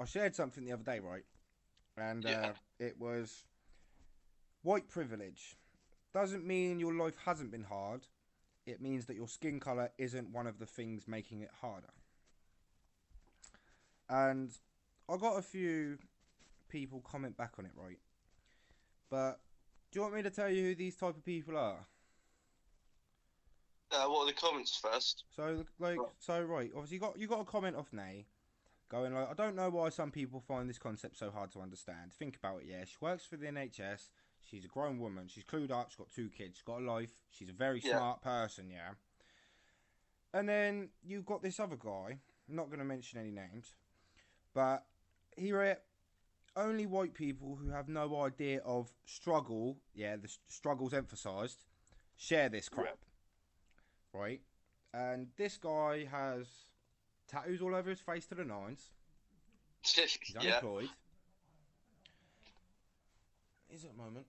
I shared something the other day, right? And Yeah. it was white privilege. Doesn't mean your life hasn't been hard. It means that your skin color isn't one of the things making it harder. And I got a few people comment back on it, right? But do you want me to tell you who these type of people are? What are the comments first? So right, obviously you got a comment off Nay going like, I don't know why some people find this concept so hard to understand. Think about it, yeah. She works for the NHS. She's a grown woman. She's clued up. She's got two kids. She's got a life. She's a very Yeah. smart person, yeah. And then you've got this other guy. I'm not going to mention any names, but he read only white people who have no idea of struggle. Yeah, the struggle's emphasised. Share this Yeah. crap, right? And this guy has tattoos all over his face to the nines. He's Yeah. unemployed. Is it a moment?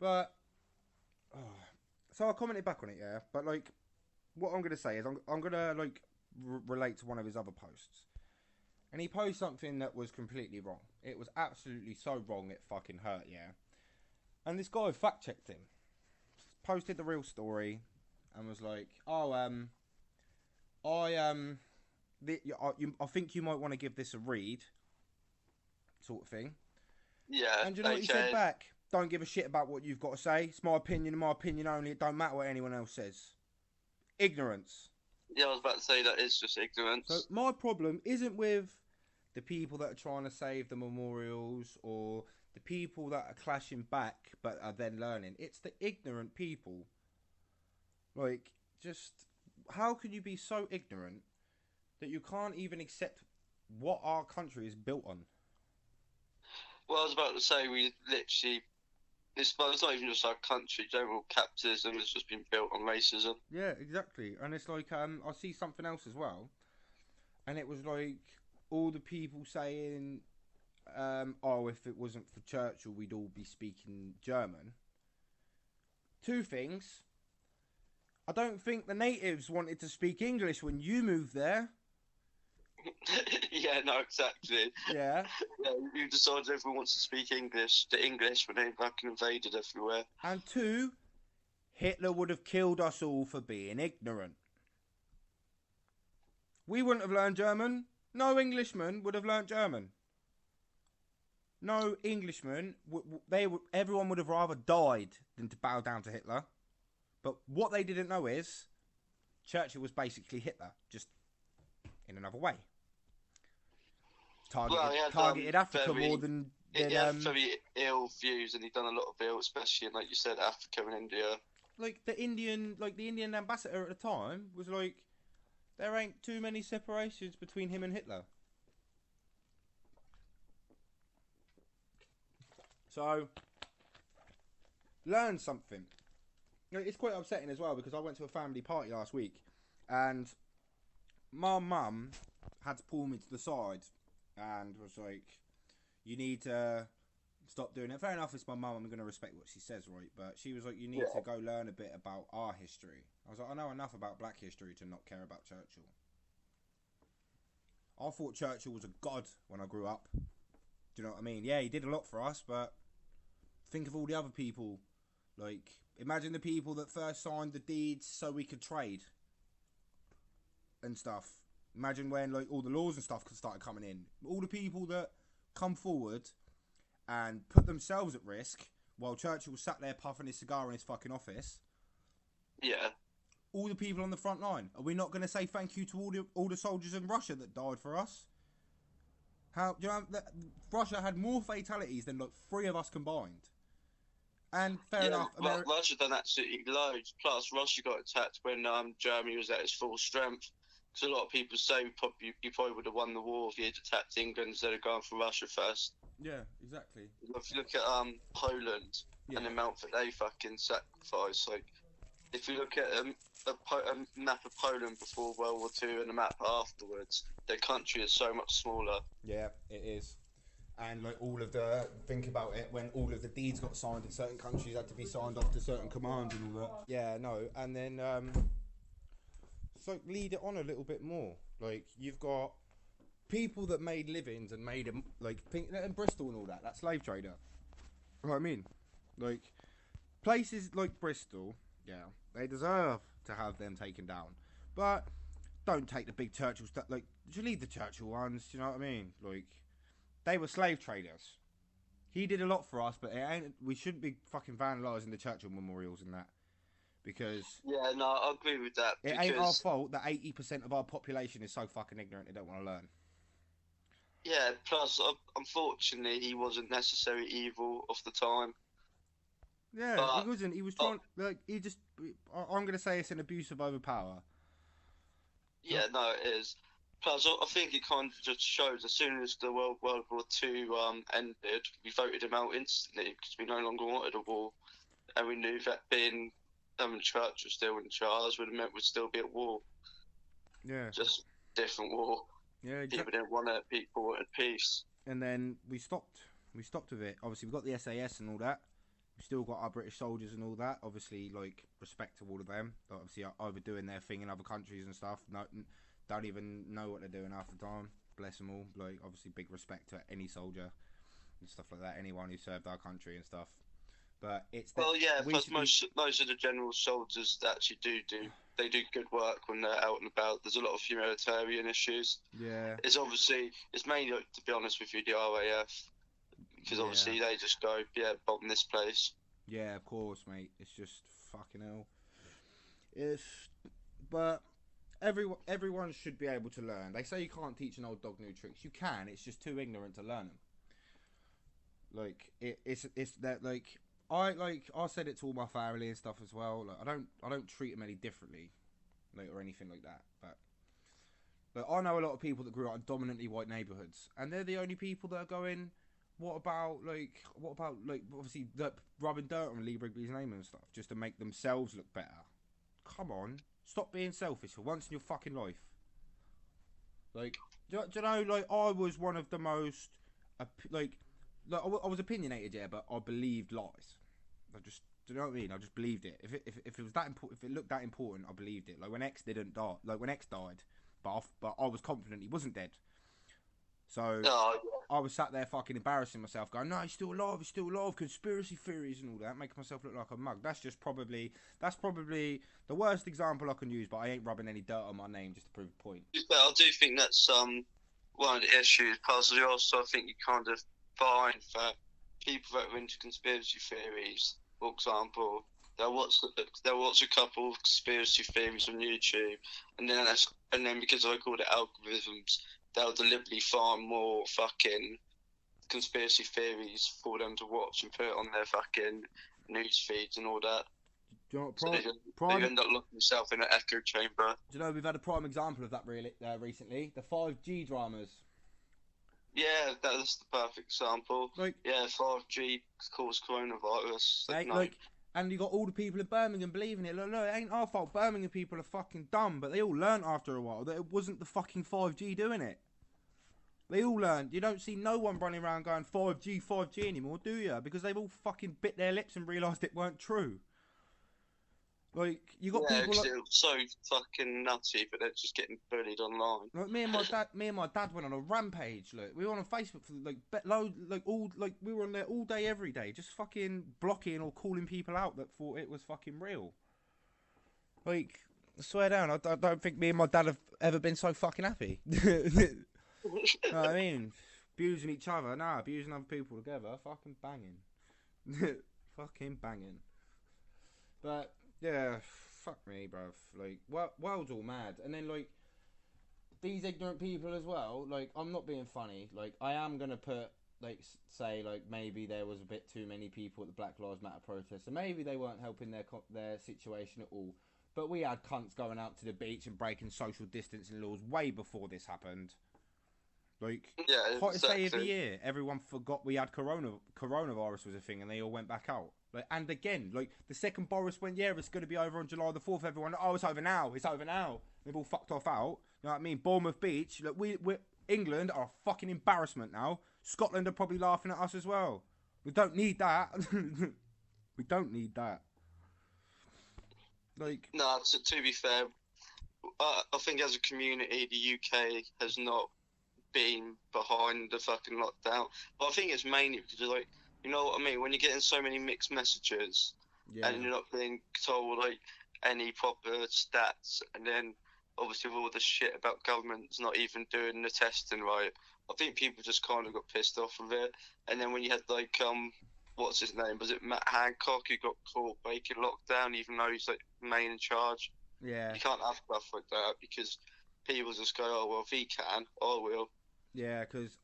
But oh, so I commented back on it, yeah. But like, what I'm gonna say is I'm gonna like relate to one of his other posts, and he posted something that was completely wrong. It was absolutely so wrong it fucking hurt, yeah. And this guy fact checked him, posted the real story, and was like, "Oh, I think you might want to give this a read, sort of thing." Yeah. And do you know what he said Okay. back? Don't give a shit about what you've got to say. It's my opinion and my opinion only. It don't matter what anyone else says. Ignorance. Yeah, I was about to say that is just So ignorance. my problem isn't with the people that are trying to save the memorials or the people that are clashing back but are then learning. It's the ignorant people. Like, just how can you be so ignorant that you can't even accept what our country is built on? Well, I was about to say we literally. It's not even just our country. General capitalism has just been built on racism. Yeah, exactly. And it's like I see something else as well, and it was like all the people saying, "Oh, if it wasn't for Churchill, we'd all be speaking German." Two things. I don't think the natives wanted to speak English when you moved there. Yeah, no, exactly. Yeah. Yeah, you decided everyone wants to speak English, the English, when they fucking invaded everywhere. And two, Hitler would have killed us all for being ignorant. We wouldn't have learned German. No Englishman would have learned German. No Englishman. Everyone would have rather died than to bow down to Hitler. But what they didn't know is Churchill was basically Hitler, just in another way. Well, he had Targeted Africa more very than he had very ill views, and he'd done a lot of ill, especially in, like you said, Africa and India. the Indian ambassador at the time was like, there ain't too many separations between him and Hitler. So learn something. It's quite upsetting as well because I went to a family party last week, and my mum had to pull me to the side and was like, "You need to stop doing it." Fair enough, it's my mum. I'm going to respect what she says, right? But she was like, "You need to Yeah. go learn a bit about our history." I was like, "I know enough about Black history to not care about Churchill." I thought Churchill was a god when I grew up. Do you know what I mean? Yeah, he did a lot for us, but think of all the other people. Like, imagine the people that first signed the deeds so we could trade and stuff. Imagine when like all the laws and stuff started coming in. All the people that come forward and put themselves at risk while Churchill sat there puffing his cigar in his fucking office. Yeah. All the people on the front line. Are we not going to say thank you to all the soldiers in Russia that died for us? How do you know that Russia had more fatalities than like three of us combined? And fair Yeah, enough, America. Russia done absolutely loads. Plus, Russia got attacked when Germany was at its full strength. Because a lot of people say you probably would have won the war if you had attacked England instead of going for Russia first. Yeah, exactly. If you look at Poland Yeah, and the amount that they fucking sacrificed, like if you look at a map of Poland before World War Two and a map afterwards, their country is so much smaller. yeah, it is. And like all of the think about it when all of the deeds got signed in certain countries had to be signed off to certain commands and all that. Yeah, no, and then so lead it on a little bit more. Like you've got people that made livings and made them like in Bristol and all that. That slave trader. You know what I mean? Like places like Bristol, yeah, they deserve to have them taken down, but don't take the big Churchill stuff. Like, you leave the Churchill ones. You know what I mean? Like, they were slave traders. He did a lot for us, but it ain't. We shouldn't be fucking vandalising the Churchill memorials and that, because Yeah, no, I agree with that. it ain't our fault that 80% of our population is so fucking ignorant they don't want to learn. Yeah, plus, unfortunately, he wasn't necessarily evil of the time. Yeah, but, he wasn't. He was trying. Like, he just. I'm gonna say it's an abuse of overpower. Yeah, no, it is. Plus, I think it kind of just shows as soon as the World War II ended, we voted him out instantly because we no longer wanted a war, and we knew that being Churchill still in charge would have meant we'd still be at war. Yeah. Just different war. Yeah. Exactly. People didn't want it. People wanted peace. And then we stopped. We stopped with it. Obviously, we've got the SAS and all that. We've still got our British soldiers and all that. Obviously, like, respect to all of them. Obviously, overdoing their thing in other countries and stuff. No, don't even know what they're doing half the time. Bless them all. Like, obviously, big respect to any soldier and stuff like that. Anyone who served our country and stuff. But it's plus most of the general soldiers that actually do good work when they're out and about. There's a lot of humanitarian issues. Yeah. It's mainly, to be honest with you, the RAF, because obviously they just go, bomb this place. Yeah, of course, mate. It's just fucking hell. But everyone should be able to learn. They say you can't teach an old dog new tricks. You can. It's just too ignorant to learn them. Like it's that like. I said it to all my family and stuff as well. Like I don't treat them any differently, like, or anything like that. But I know a lot of people that grew up in dominantly white neighborhoods, and they're the only people that are going, what about obviously rubbing dirt on Lee Wrigley's name and stuff just to make themselves look better. Come on, stop being selfish for once in your fucking life. Like, do you know? Like, I was one of the most I was opinionated, yeah, but I believed lies. Do you know what I mean? I just believed it. If it was that important, if it looked that important, I believed it. Like when X didn't die, like when X died, but I was confident he wasn't dead. So I was sat there fucking embarrassing myself, going, "No, he's still alive, conspiracy theories and all that," making myself look like a mug. That's probably the worst example I can use. But I ain't rubbing any dirt on my name just to prove a point. But I do think that's one of the issues. Personally, also, I think you kind of find that people that are into conspiracy theories, for example, they'll watch a couple of conspiracy theories on YouTube, and then because I call it algorithms, they'll deliberately find more fucking conspiracy theories for them to watch and put it on their fucking news feeds and all that. Do you know what, they end up locking themselves in an echo chamber. Do you know, we've had a prime example of that recently, the 5G dramas. Yeah, that's the perfect example. 5G caused coronavirus. And you got all the people in Birmingham believing it. Look, it ain't our fault. Birmingham people are fucking dumb, but they all learned after a while that it wasn't the fucking 5G doing it. They all learned. You don't see no one running around going 5G anymore, do you? Because they've all fucking bit their lips and realised it weren't true. Like, you got people like, it was so fucking nutty, but they're just getting bullied online. Like me and my dad went on a rampage. Look, we were on Facebook for we were on there all day, every day, just fucking blocking or calling people out that thought it was fucking real. Like, I swear down, I don't think me and my dad have ever been so fucking happy. You know what I mean? Abusing each other, abusing other people together, fucking banging, fucking banging. But. Yeah, fuck me, bruv. Like, world's all mad. And then, like, these ignorant people as well, like, I'm not being funny. Like, I am going to put, like, say, like, maybe there was a bit too many people at the Black Lives Matter protest, and maybe they weren't helping their situation at all. But we had cunts going out to the beach and breaking social distancing laws way before this happened. Like, hottest day of the year, everyone forgot we had coronavirus was a thing, and they all went back out. Like, and again, like, the second Boris went, it's going to be over on July the 4th, everyone, it's over now. They've all fucked off out. You know what I mean? Bournemouth Beach, look, England are a fucking embarrassment now. Scotland are probably laughing at us as well. We don't need that. We don't need that. Like, no, to be fair, I think as a community, the UK has not been behind the fucking lockdown. But I think it's mainly because, like, you know what I mean? When you're getting so many mixed messages Yeah. and you're not being told, like, any proper stats, and then obviously with all the shit about governments not even doing the testing right, I think people just kind of got pissed off with it. And then when you had, like, what's his name? Was it Matt Hancock who got caught breaking lockdown, even though he's, like, main in charge? Yeah. You can't have stuff like that because people just go, oh, well, if he can, I will. Yeah, because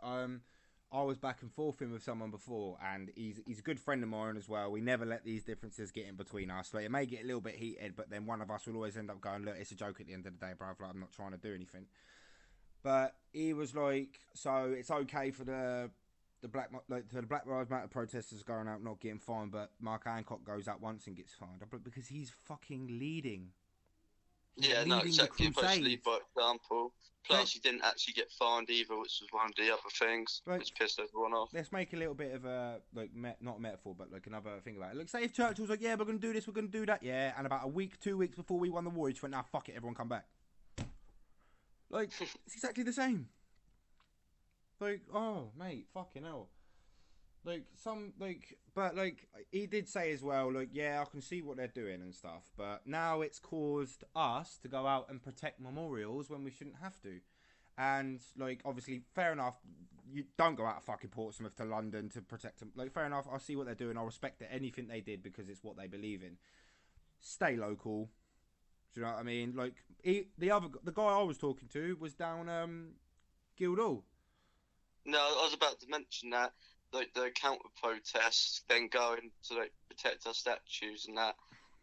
I was back and forthing with someone before, and he's a good friend of mine as well. We never let these differences get in between us. Like, it may get a little bit heated, but then one of us will always end up going, look, it's a joke at the end of the day, bruv. Like, I'm not trying to do anything. But he was like, so it's okay for the Black Lives Matter protesters going out not getting fined, but Mark Hancock goes out once and gets fined. Because he's fucking leading. Yeah, no, exactly. Especially by example. Plus, he didn't actually get fined either, which was one of the other things which pissed everyone off. Let's make a little bit of a, like, not a metaphor, but like another thing about it. Like, say if Churchill was like, yeah, we're going to do this, we're going to do that, yeah, and about a week, 2 weeks before we won the war, he just went, nah, fuck it, everyone come back. Like, it's exactly the same. Like, oh, mate, fucking hell. Like, but, like, he did say as well, like, yeah, I can see what they're doing and stuff, but now it's caused us to go out and protect memorials when we shouldn't have to. And, like, obviously, fair enough, you don't go out of fucking Portsmouth to London to protect them. Like, fair enough, I see what they're doing, I respect anything they did because it's what they believe in. Stay local. Do you know what I mean? Like, the guy I was talking to was down Guildhall. No, I was about to mention that, like, the counter protests, then going to, like, protect our statues and that,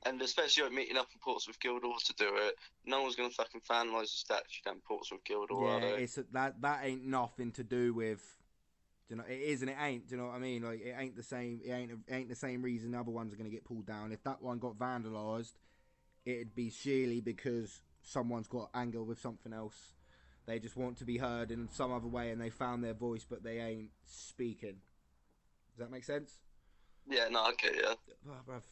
and especially, like, meeting up in Portsmouth Guildhall to do it. No one's gonna fucking vandalise a statue down Portsmouth Guildhall, are they? It's that ain't nothing to do with. Do you know, it is and it ain't. Do you know what I mean? Like, it ain't the same. It ain't the same reason other ones are gonna get pulled down. If that one got vandalised, it'd be sheerly because someone's got anger with something else. They just want to be heard in some other way, and they found their voice, but they ain't speaking. Does that make sense? Yeah, no, I get you.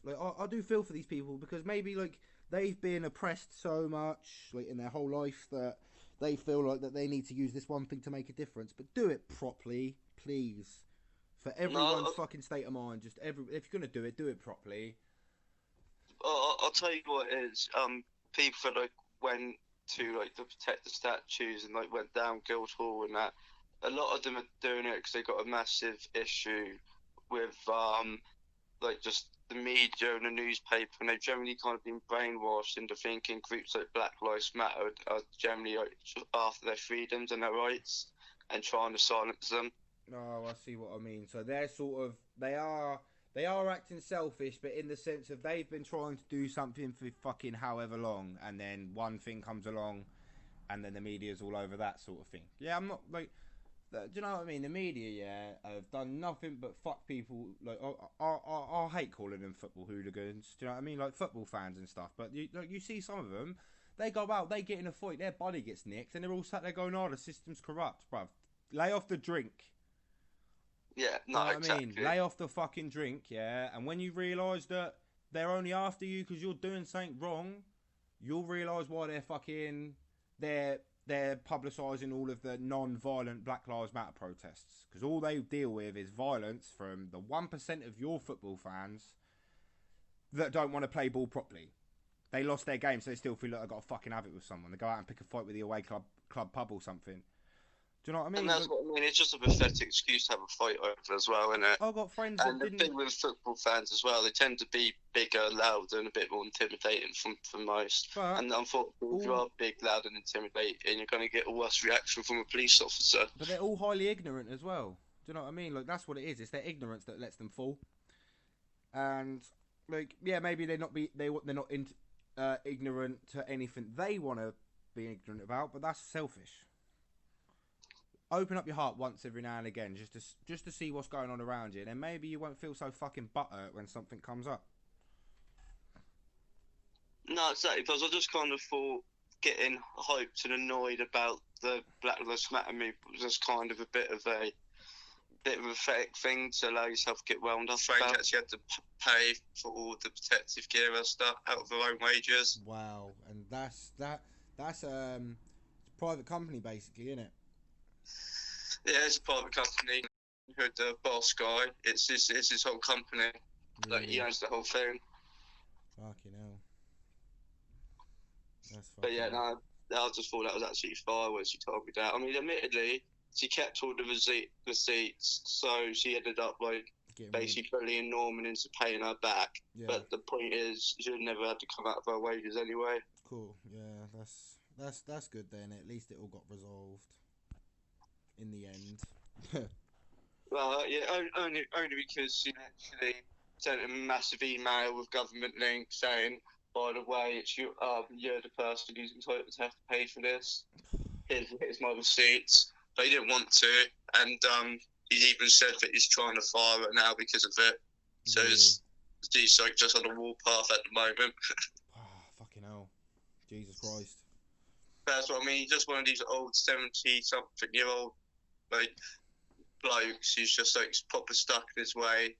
Like, I do feel for these people because maybe, like, they've been oppressed so much, like, in their whole life that they feel like that they need to use this one thing to make a difference. But do it properly, please. For everyone's fucking state of mind, if you're gonna do it properly. I'll tell you what it is. People that, like, went to, like, to protect the statues and, like, went down Guildhall and that. A lot of them are doing it because they got a massive issue with like, just the media and the newspaper, and they've generally kind of been brainwashed into thinking groups like Black Lives Matter are generally, like, after their freedoms and their rights and trying to silence them. Oh, I see what I mean. So they're sort of they are acting selfish, but in the sense of they've been trying to do something for fucking however long, and then one thing comes along, and then the media's all over that sort of thing. Yeah, I'm not like. Do you know what I mean? The media, yeah, have done nothing but fuck people. Like, I hate calling them football hooligans. Do you know what I mean? Like, football fans and stuff. But you see some of them, they go out, they get in a fight, their body gets nicked, and they're all sat there going, "Oh, the system's corrupt, bruv. Lay off the drink." Yeah, no, you know what exactly. I mean? Lay off the fucking drink, yeah. And when you realise that they're only after you because you're doing something wrong, you'll realise why they're publicising all of the non-violent Black Lives Matter protests, because all they deal with is violence from the 1% of your football fans that don't want to play ball properly. They lost their game, so they still feel like they've got to fucking have it with someone. They go out and pick a fight with the away club pub or something. Do you know what I mean? And that's what I mean. It's just a pathetic excuse to have a fight over as well, isn't it? I've got friends and the thing with football fans as well, they tend to be bigger, louder, and a bit more intimidating from most. But and unfortunately, if you are big, loud, and intimidating, you're going to get a worse reaction from a police officer. But they're all highly ignorant as well. Do you know what I mean? Like, that's what it is. It's their ignorance that lets them fall. And, like, yeah, maybe they're not ignorant to anything they want to be ignorant about, but that's selfish. Open up your heart once every now and again, just to see what's going on around you, and then maybe you won't feel so fucking butthurt when something comes up. No, exactly, because I just kind of thought getting hyped and annoyed about the Black Lives Matter movement was just kind of a bit of a fake thing to allow yourself to get wound up. Frank actually had to pay for all the protective gear and stuff out of their own wages. Wow, and that's a private company basically, isn't it? Yeah, it's a private company. Who the boss guy? It's his whole company. Like he owns the whole thing. Fucking hell. That's But yeah, fucking... no, I just thought that was absolutely fire when she told me that. I mean, admittedly, she kept all the receipts, so she ended up like basically bullying Norman into paying her back. Yeah. But the point is, she would never had to come out of her wages anyway. Cool. Yeah, that's good then. At least it all got resolved in the end. Well, yeah, only because she actually sent a massive email with government link saying, by the way, it's you, you're the person who's entitled to have to pay for this. Here's my receipts. But he didn't want to, and he's even said that he's trying to fire her now because of it. So he's like just on a warpath at the moment. Fucking hell. Jesus Christ. That's what I mean. He's just one of these old 70-something-year-old like blokes who's just like proper stuck in his way.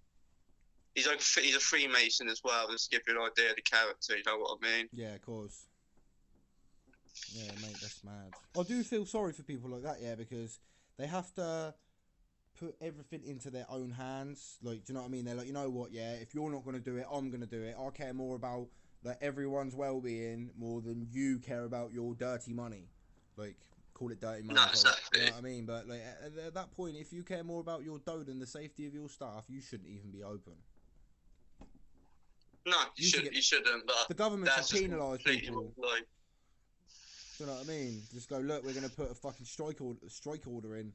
He's a Freemason as well. Just to give you an idea of the character. You know what I mean? Yeah, of course. Yeah, mate, that's mad. I do feel sorry for people like that, yeah, because they have to put everything into their own hands. Like, do you know what I mean? They're like, you know what, yeah, if you're not going to do it, I'm going to do it. I care more about like everyone's well-being more than you care about your dirty money. Like, call it dirty money. No, exactly. You know what I mean? But like at that point, if you care more about your dough than the safety of your staff, you shouldn't even be open. No, you shouldn't. But the government should penalise people. Like, do you know what I mean? Just go, look, we're going to put a fucking strike order in.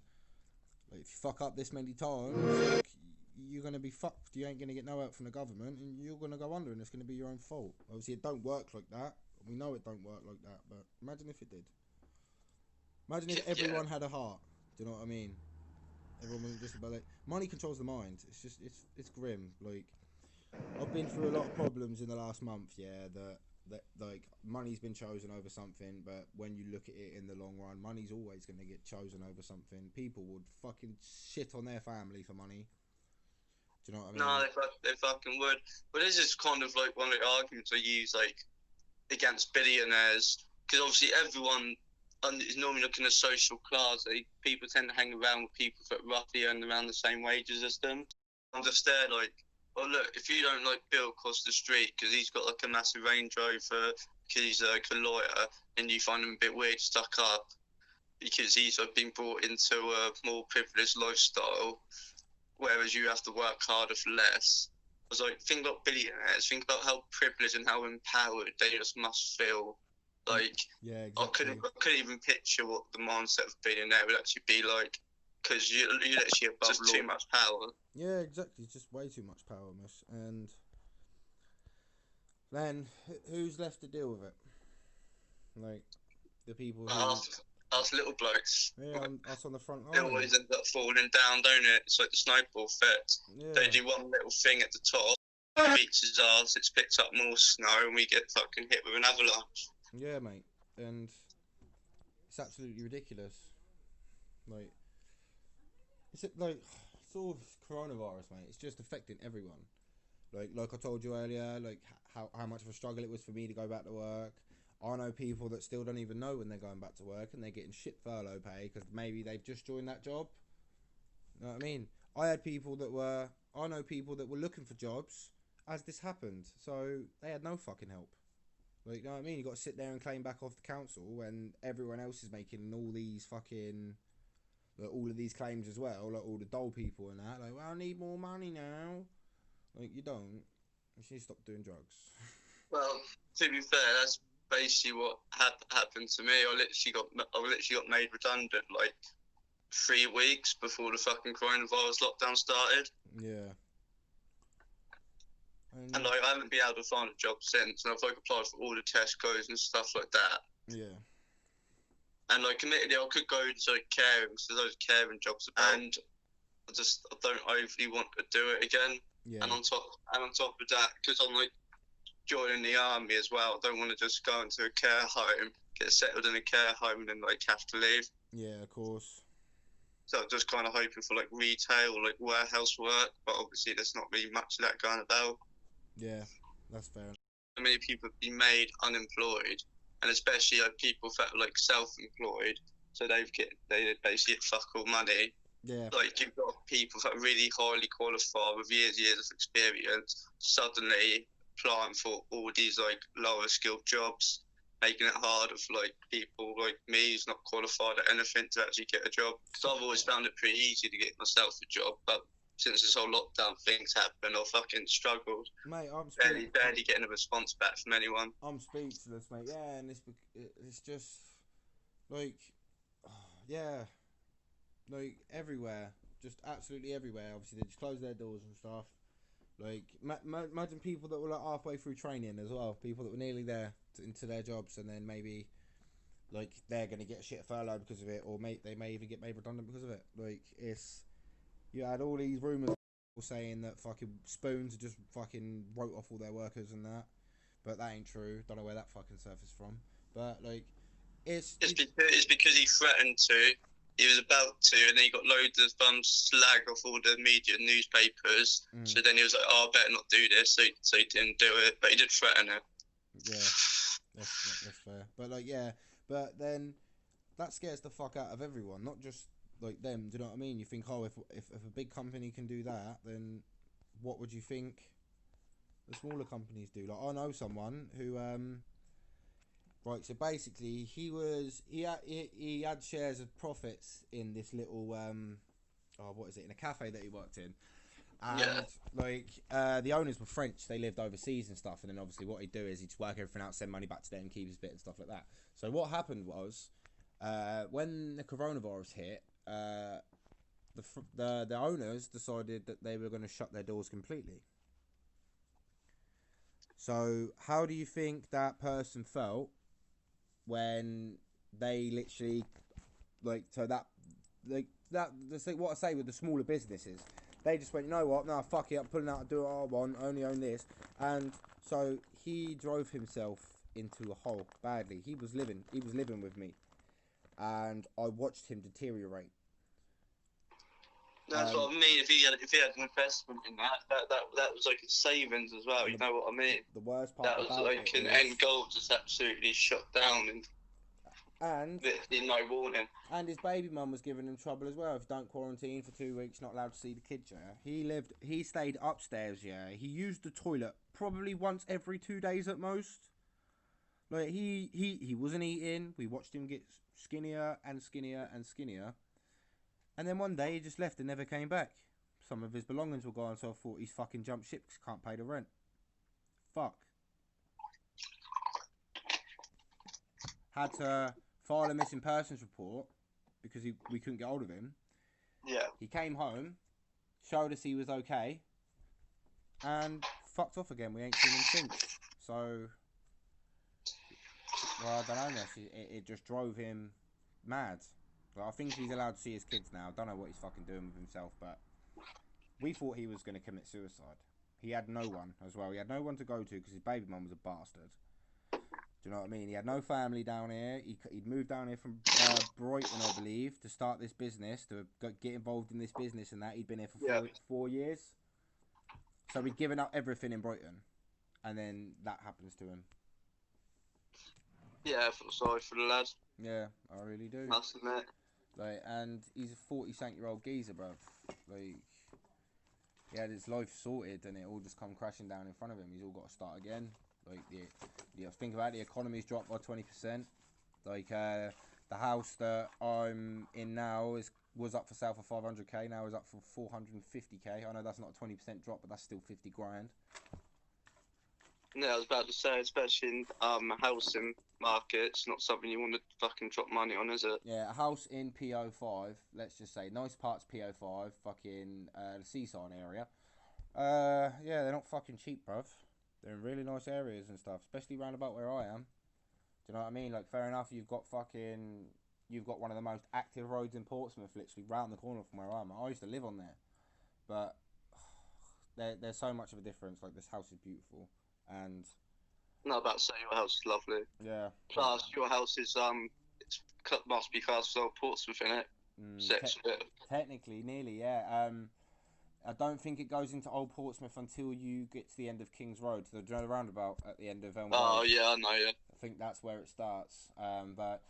Like, if you fuck up this many times, like, you're going to be fucked. You ain't going to get no help from the government, and you're going to go under, and it's going to be your own fault. Obviously, it don't work like that. We know it don't work like that, but imagine if it did. Imagine if everyone had a heart. Do you know what I mean? Everyone wasn't just about like money controls the mind. It's just it's grim. Like, I've been through a lot of problems in the last month. Yeah, that like money's been chosen over something, but when you look at it in the long run, money's always going to get chosen over something. People would fucking shit on their family for money. Do you know what I mean? No, they fucking would. But this is kind of like one of the arguments I use like against billionaires, because obviously everyone is normally looking at social class. Like, people tend to hang around with people that roughly earn around the same wages as them. I'm just there like, well, look, if you don't like Bill across the street because he's got like a massive Range Rover, because he's like a lawyer, and you find him a bit weird, stuck up, because he's like been brought into a more privileged lifestyle, whereas you have to work harder for less. I was like, think about billionaires, think about how privileged and how empowered they just must feel. Like, yeah, exactly. I couldn't even picture what the mindset of a billionaire would actually be like, because you're actually above just too much power. Yeah, exactly. It's just way too much power, miss. And then who's left to deal with it? Like the people who... Us little blokes. Yeah, us on the front line. It always ends up falling down, don't it? It's like the snowball effect. Yeah. They do one little thing at the top, beats his ass, it's picked up more snow, and we get fucking hit with an avalanche. Yeah, mate. And it's absolutely ridiculous. Like, it's all coronavirus, mate. It's just affecting everyone. Like I told you earlier, like how much of a struggle it was for me to go back to work. I know people that still don't even know when they're going back to work, and they're getting shit furlough pay because maybe they've just joined that job. You know what I mean? I know people that were looking for jobs as this happened, so they had no fucking help. Like, you know what I mean? You got to sit there and claim back off the council when everyone else is making all these fucking, like, all of these claims as well, like all the dole people and that. Like, well, I need more money now. Like, you don't. You should stop doing drugs. Well, to be fair, that's basically what happened to me. I literally got made redundant like 3 weeks before the fucking coronavirus lockdown started. Yeah. And like, I haven't been able to find a job since, and I've like applied for all the Tesco's and stuff like that. Yeah. And like, admittedly, I could go into like caring, because there's those caring jobs about, and I don't overly want to do it again. Yeah. And on top of that, because I'm like joining the army as well, I don't want to just go into a care home, get settled in a care home, and then like have to leave. Yeah, of course. So I'm just kind of hoping for like retail or like warehouse work, but obviously there's not really much of that going about. Yeah, that's fair. So many people have been made unemployed, and especially like people that are like self-employed, so they basically get fuck all money. Yeah. Like, you've got people that are really highly qualified with years of experience suddenly applying for all these like lower skilled jobs, making it harder for like people like me who's not qualified at anything to actually get a job. Because I've always found it pretty easy to get myself a job, but since this whole lockdown thing's happened, I fucking struggled. Mate, barely getting a response back from anyone. I'm speechless, mate. Yeah, and it's just like, yeah, like everywhere, just absolutely everywhere. Obviously, they just close their doors and stuff. Like, imagine people that were like halfway through training as well. People that were nearly there into their jobs, and then maybe like they're gonna get shit furlough because of it, or they may even get made redundant because of it. Like, you had all these rumours saying that fucking Spoons just fucking wrote off all their workers and that, but that ain't true. Don't know where that fucking surfaced from, but like, it's because he threatened to. He was about to, and then he got loads of slag off all the media and newspapers. So then he was like, "Oh, I better not do this." So he didn't do it, but he did threaten it. Yeah, that's fair. But like, yeah, but then that scares the fuck out of everyone, not just like them. Do you know what I mean? You think, oh, if a big company can do that, then what would you think the smaller companies do? Like, I know someone who right, so basically he had shares of profits in this little what is it, in a cafe that he worked in, and like the owners were French. They lived overseas and stuff, and then obviously what he'd do is he'd just work everything out, send money back to them, keep his bit and stuff like that. So what happened was when the coronavirus hit, the owners decided that they were going to shut their doors completely. So how do you think that person felt when they literally, like, so that that's like what I say with the smaller businesses, they just went, you know what, no, fuck it, I'm pulling out and do what I want, I only own this. And so he drove himself into a hole badly. He was living with me, and I watched him deteriorate. That's what I mean. If he had an investment in that was like a savings as well. You know what I mean? The worst part that was like an end goal just absolutely shut down and literally no warning. And his baby mum was giving him trouble as well. If you don't quarantine for 2 weeks, not allowed to see the kids. Yeah, he stayed upstairs. Yeah, he used the toilet probably once every 2 days at most. Like, he wasn't eating. We watched him get skinnier and skinnier and skinnier. And then one day he just left and never came back. Some of his belongings were gone, so I thought he's fucking jumped ship because he can't pay the rent. Fuck. Had to file a missing persons report because we couldn't get hold of him. Yeah. He came home, showed us he was okay, and fucked off again. We ain't seen him since. So, well, I don't know. It just drove him mad. Well, I think he's allowed to see his kids now. I don't know what he's fucking doing with himself, but we thought he was going to commit suicide. He had no one as well. He had no one to go to because his baby mum was a bastard. Do you know what I mean? He had no family down here. He'd moved down here from Brighton, I believe, to start this business, to get involved in this business and that. He'd been here for 4 years. So he'd given up everything in Brighton. And then that happens to him. Yeah, I feel sorry for the lad. Yeah, I really do. Must admit. Like, and he's a 40-something-year-old geezer, bruv. Like, he had his life sorted, and it all just come crashing down in front of him. He's all got to start again. Like, think about it, the economy's dropped by 20%. Like, the house that I'm in now was up for sale for 500k. Now is up for 450k. I know that's not a 20% drop, but that's still 50 grand. Yeah, I was about to say, especially in housing market, it's not something you want to fucking drop money on, is it? Yeah, a house in PO5, let's just say, nice parts PO5, fucking the seaside area. Yeah, they're not fucking cheap, bruv. They're in really nice areas and stuff, especially round about where I am. Do you know what I mean? Like, fair enough, you've got one of the most active roads in Portsmouth, literally round the corner from where I am. I used to live on there, but there's so much of a difference. Like, this house is beautiful. And no, about to say your house is lovely. Yeah. Plus, your house is must be classed as old Portsmouth, innit? Technically, nearly, yeah. I don't think it goes into Old Portsmouth until you get to the end of King's Road, to the roundabout at the end of Elm Road. Oh yeah, I know. Yeah. I think that's where it starts. But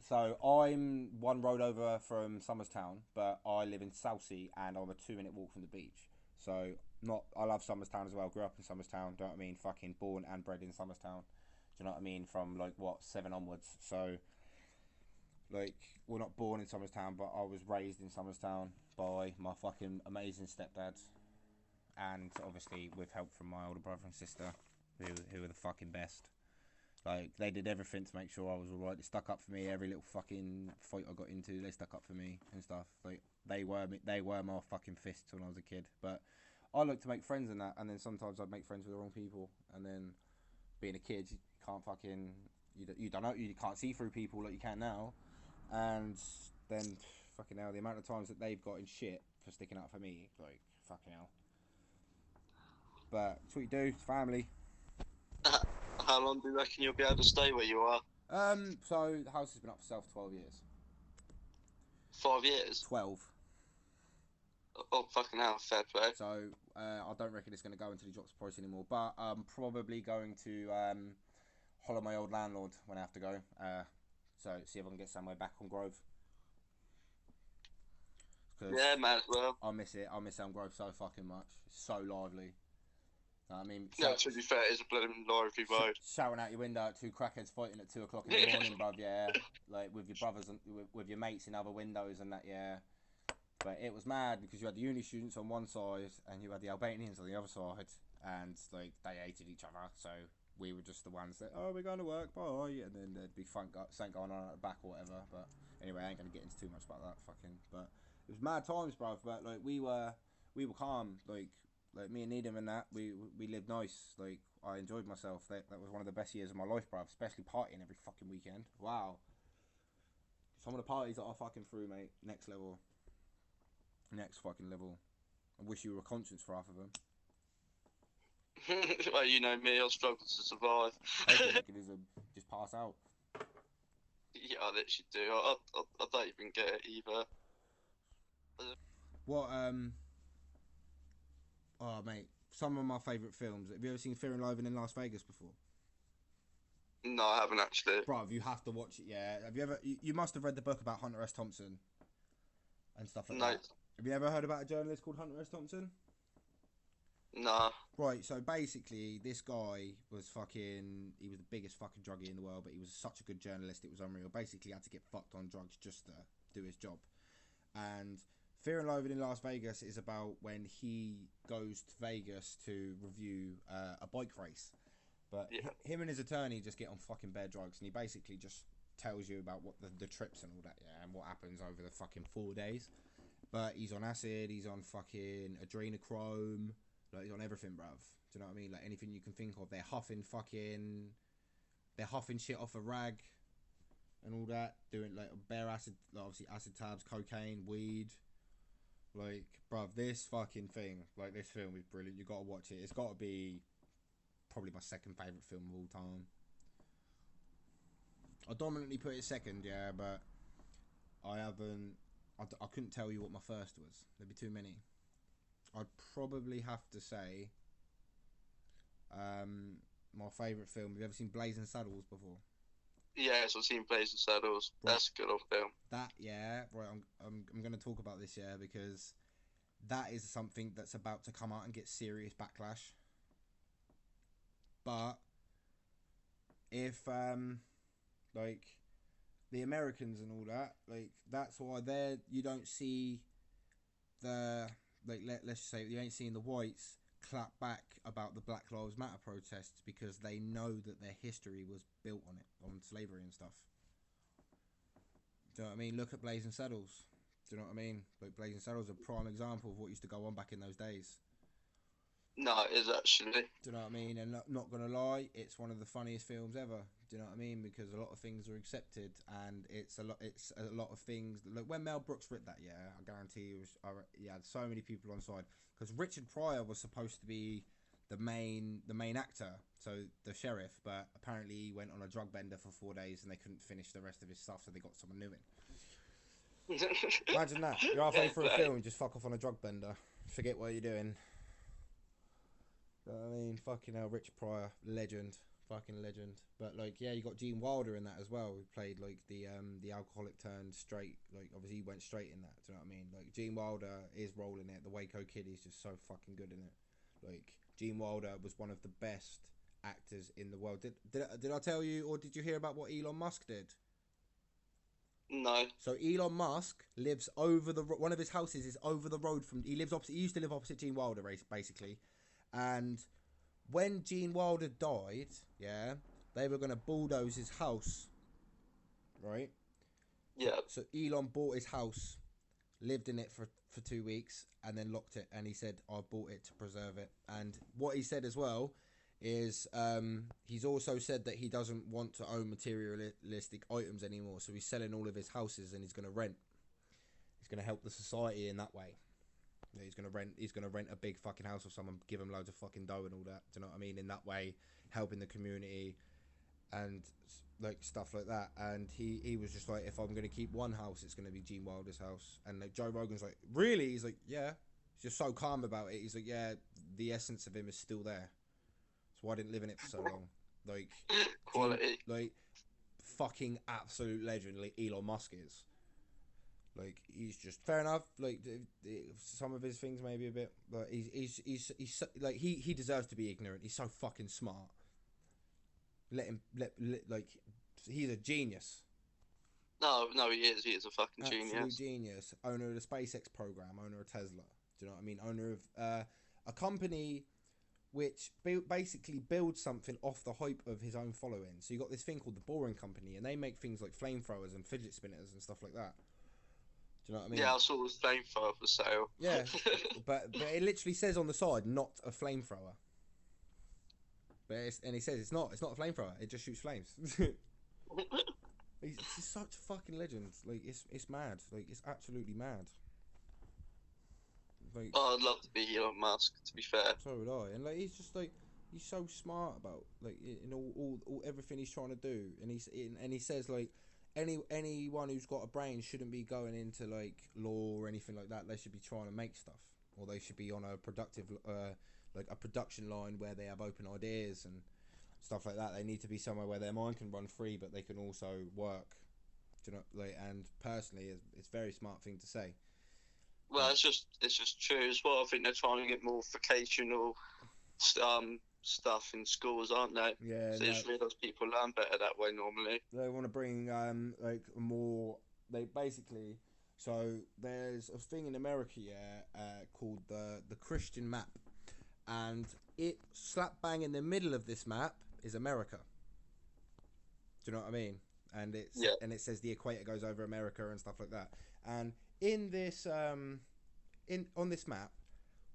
So I'm one road over from Somerstown, but I live in Southsea, and I'm a 2 minute walk from the beach. So not, I love Somerstown as well. Grew up in Somerstown. Don't know what I mean? Fucking born and bred in Somerstown. Do you know what I mean? From like what 7 onwards. So like, we're not born in Somerstown, but I was raised in Somerstown by my fucking amazing stepdad, and obviously with help from my older brother and sister, who were the fucking best. Like, they did everything to make sure I was alright. They stuck up for me. Every little fucking fight I got into, they stuck up for me and stuff. Like, they were my fucking fists when I was a kid. But I like to make friends in that, and then sometimes I'd make friends with the wrong people. And then being a kid, you can't fucking, you don't know, you can't see through people like you can now. And then fucking hell, the amount of times that they've got in shit for sticking up for me, like, fucking hell. But it's what you do. It's family. How long do you reckon you'll be able to stay where you are? So the house has been up for sale for 12 years. 5 years? 12. Oh, fucking hell, fair play. So I don't reckon it's going to go until he drops the price anymore. But I'm probably going to holler my old landlord when I have to go. So see if I can get somewhere back on Grove. Yeah, might as well. I miss it. I miss Elm Grove so fucking much. It's so lively. I mean, Yeah, to be fair, it's a bloody lively road. Shouting out your window at 2 crackheads fighting at 2 o'clock in the morning, bruv, yeah. Like, with your brothers and with your mates in other windows and that, yeah. But it was mad because you had the uni students on one side and you had the Albanians on the other side, and like, they hated each other. So we were just the ones that, oh, we're going to work, bye, and then there'd be something going on at the back or whatever. But anyway, I ain't gonna get into too much about that fucking. But it was mad times, bruv. But like, we were calm, like me and Needham and that, we lived nice. Like, I enjoyed myself. That was one of the best years of my life, bruv. Especially partying every fucking weekend. Wow. Some of the parties that I fucking threw, mate. Next level. Next fucking level. I wish you were a conscience for half of them. Well, you know me, I'll struggle to survive. Just pass out. Yeah, I literally do. I don't even get it either. What, oh, mate. Some of my favourite films. Have you ever seen Fear and Loathing in Las Vegas before? No, I haven't actually. Bruv, you have to watch it, yeah. Have you ever... You must have read the book about Hunter S. Thompson and stuff like that. Have you ever heard about a journalist called Hunter S. Thompson? Nah. Right, so basically, this guy was fucking... He was the biggest fucking druggie in the world, but he was such a good journalist, it was unreal. Basically, he had to get fucked on drugs just to do his job. And Fear and Loathing in Las Vegas is about when he goes to Vegas to review a bike race. But yeah. Him and his attorney just get on fucking bad drugs, and he basically just tells you about what the trips and all that, yeah, and what happens over the fucking 4 days. But he's on acid, he's on fucking adrenochrome, like, he's on everything, bruv. Do you know what I mean? Like, anything you can think of. They're huffing shit off a rag and all that, doing like bare acid, like, obviously acid tabs, cocaine, weed. Like, bruv, this fucking thing, like, this film is brilliant. You gotta watch it. It's gotta be probably my second favourite film of all time. I dominantly put it second, yeah, but I couldn't tell you what my first was. There'd be too many. I'd probably have to say my favourite film. Have you ever seen Blazing Saddles before? Yes, I've seen Blazing Saddles. Right. That's a good old film. That, yeah, right. I'm going to talk about this, yeah, because that is something that's about to come out and get serious backlash. But if like, the Americans and all that, like, that's why you don't see the, like, let's just say you ain't seeing the whites clap back about the Black Lives Matter protests, because they know that their history was built on it, on slavery and stuff. Do you know what I mean? Look at Blazing Saddles. Do you know what I mean? Like, Blazing Saddles is a prime example of what used to go on back in those days. No, it is actually. Do you know what I mean? And not gonna lie, it's one of the funniest films ever. Do you know what I mean? Because a lot of things are accepted, and it's a lot of things. Look, when Mel Brooks wrote that, yeah, I guarantee he had so many people on side, because Richard Pryor was supposed to be the main actor, so the sheriff, but apparently he went on a drug bender for 4 days and they couldn't finish the rest of his stuff, so they got someone new in. Imagine that. You're halfway through a film and just fuck off on a drug bender. Forget what you're doing. I mean, fucking hell, Richard Pryor, legend. Fucking legend. But like, yeah, you got Gene Wilder in that as well. Who played like the alcoholic turned straight. Like, obviously he went straight in that. Do you know what I mean? Like, Gene Wilder is rolling it. The Waco Kid is just so fucking good in it. Like, Gene Wilder was one of the best actors in the world. Did I tell you, or did you hear about what Elon Musk did? No. So Elon Musk lives over one of his houses is over the road from. He lives opposite. He used to live opposite Gene Wilder, basically, and when Gene Wilder died, yeah, they were gonna bulldoze his house, right? Yeah. So Elon bought his house, lived in it for 2 weeks, and then locked it. And he said, "I bought it to preserve it." And what he said as well is he's also said that he doesn't want to own materialistic items anymore, so he's selling all of his houses and he's going to rent. He's going to help the society in that way. He's going to rent a big fucking house of someone, give him loads of fucking dough and all that. Do you know what I mean? In that way, helping the community and like stuff like that. And he was just like, if I'm going to keep one house, it's going to be Gene Wilder's house. And like, Joe Rogan's like, really? He's like, yeah. He's just so calm about it. He's like, yeah, the essence of him is still there. That's why I didn't live in it for so long. Like, quality. Like, fucking absolute legend. Like Elon Musk is. Like, he's just fair enough. Like, some of his things maybe a bit, but he's like he deserves to be ignorant. He's so fucking smart. Let like he's a genius. No, he is. He is a fucking Absolute genius. Genius. Owner of the SpaceX program. Owner of Tesla. Do you know what I mean? Owner of a company which basically builds something off the hype of his own following. So you got this thing called the Boring Company, and they make things like flamethrowers and fidget spinners and stuff like that. Do you know what I mean? Yeah, I saw the flamethrower for sale. Yeah, but it literally says on the side, not a flamethrower. And he says it's not a flamethrower. It just shoots flames. He's such a fucking legend. Like, it's mad. Like, it's absolutely mad. Like, I'd love to be Elon Musk, to be fair. So would I. And like, he's just like, he's so smart about like in all everything he's trying to do. And he says like, anyone who's got a brain shouldn't be going into like law or anything like that. They should be trying to make stuff, or they should be on a productive like a production line where they have open ideas and stuff like that. They need to be somewhere where their mind can run free, but they can also work. Do you know? Like, and personally, it's a very smart thing to say. Well, it's just true as well. I think they're trying to get more vocational stuff in schools, aren't they? Yeah. So you just realise people learn better that way normally. They want to bring like more. They basically. So there's a thing in America, called the Christian map, and it slap bang in the middle of this map is America. Do you know what I mean? And it says the equator goes over America and stuff like that. And in this on this map,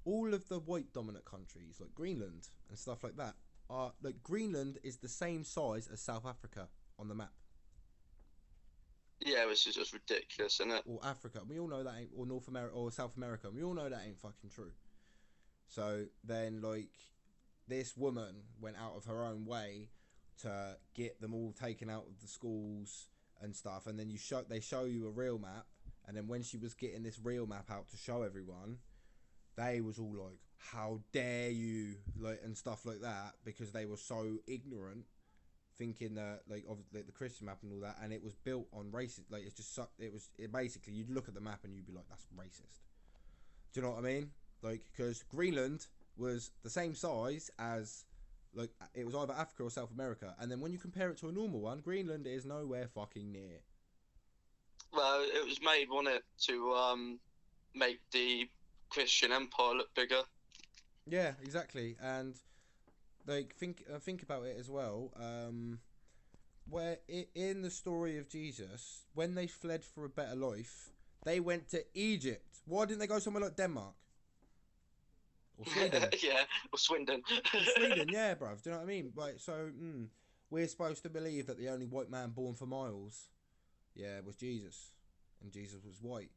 all of the white dominant countries like Greenland and stuff like that are like, Greenland is the same size as South Africa on the map. Yeah, which is just ridiculous, isn't it? Or Africa. We all know that ain't, or North America or South America. We all know that ain't fucking true. So then, like, this woman went out of her own way to get them all taken out of the schools and stuff. And then they show you a real map. And then when she was getting this real map out to show everyone, they was all like, "How dare you!" like, and stuff like that, because they were so ignorant, thinking that like of like, the Christian map and all that, and it was built on racist. Like, it's just it basically, you'd look at the map and you'd be like, "That's racist." Do you know what I mean? Like, because Greenland was the same size as, like, it was either Africa or South America, and then when you compare it to a normal one, Greenland is nowhere fucking near. Well, it was made, wasn't it, to make the Christian empire look bigger. Yeah, exactly. And like, think about it as well. Where in the story of Jesus, when they fled for a better life, they went to Egypt. Why didn't they go somewhere like Denmark or Sweden? Yeah, or Swindon. Sweden, yeah, bruv. Do you know what I mean? Like, so we're supposed to believe that the only white man born for miles, was Jesus, and Jesus was white.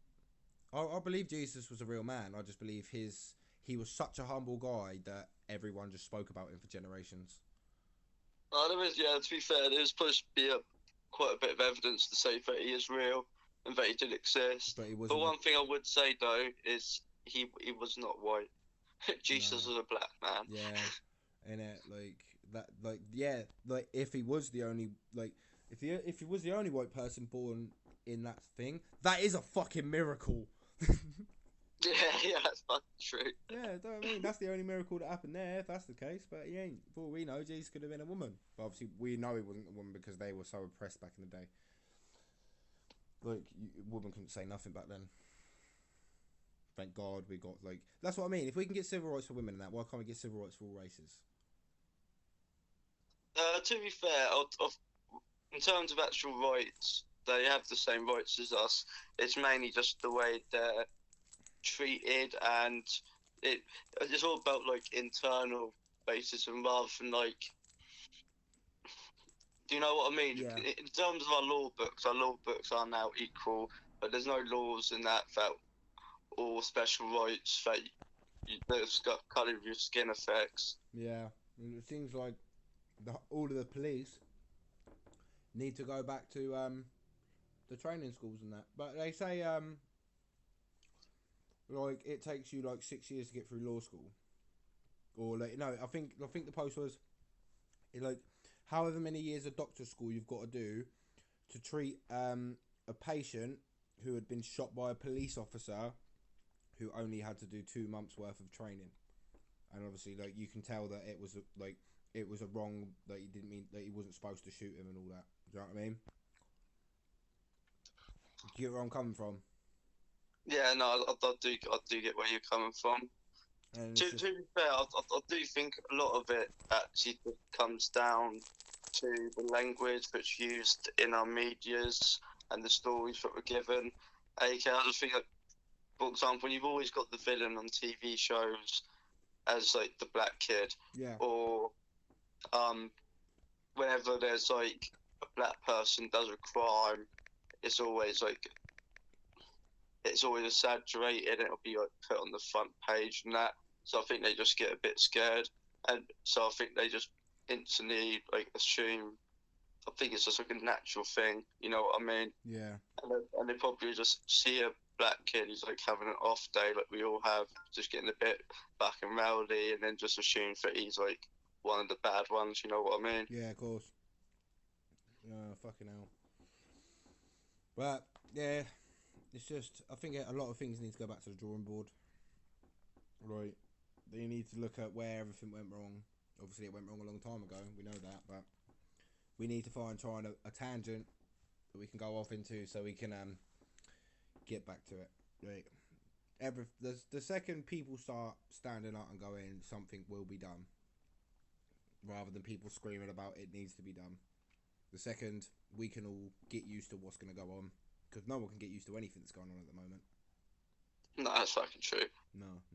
I believe Jesus was a real man. I just believe he was such a humble guy that everyone just spoke about him for generations. There is, to be fair, there's supposed to be quite a bit of evidence to say that he is real and that he did exist. But one thing I would say, though, is he was not white. Jesus was a black man. Yeah, innit? Like, that like yeah, like if he was the only like if he was the only white person born in that thing, that is a fucking miracle. Yeah, that's fucking true. Yeah, do you know what I mean? That's the only miracle that happened there, if that's the case. But he ain't. For all we know, Jesus could have been a woman. But obviously, we know he wasn't a woman because they were so oppressed back in the day. Like, women couldn't say nothing back then. Thank God we got, like... That's what I mean. If we can get civil rights for women and that, why can't we get civil rights for all races? To be fair, in terms of actual rights, they have the same rights as us. It's mainly just the way they're treated, and it's all about like internal racism rather than like, do you know what I mean? Yeah. In terms of our law books are now equal, but there's no laws in that or special rights that's got colour of your skin effects. Yeah. And it seems like all of the police need to go back to the training schools and that. But they say like it takes you like 6 years to get through law school, or like no, I think the post was like however many years of doctor school you've got to do to treat a patient who had been shot by a police officer who only had to do 2 months worth of training. And obviously, like you can tell that it was a wrong, that he didn't mean that he wasn't supposed to shoot him and all that. Do you know what I mean? Do you get where I'm coming from? Yeah, no, I do get where you're coming from. And To be fair, I do think a lot of it actually comes down to the language that's used in our medias and the stories that were given. I just think, like, for example, you've always got the villain on TV shows as like the black kid, yeah, or whenever there's like a black person does a crime, it's always like it's always exaggerated and it'll be like put on the front page and that. So I think they just get a bit scared, and so I think they just instantly like assume. I think it's just like a natural thing, you know what I mean? yeah, And they probably just see a black kid who's like having an off day, like we all have, just getting a bit back and rowdy, and then just assume that he's like one of the bad ones. You know what I mean? yeah, of course. Fucking hell. But yeah, it's just I think a lot of things need to go back to the drawing board. Right, they need to look at where everything went wrong. Obviously, it went wrong a long time ago. We know that, but we need to try a tangent that we can go off into so we can get back to it. Right. The second people start standing up and going, something will be done, rather than people screaming about it needs to be done. The second we can all get used to what's going to go on, because no one can get used to anything that's going on at the moment. No, that's fucking true. No,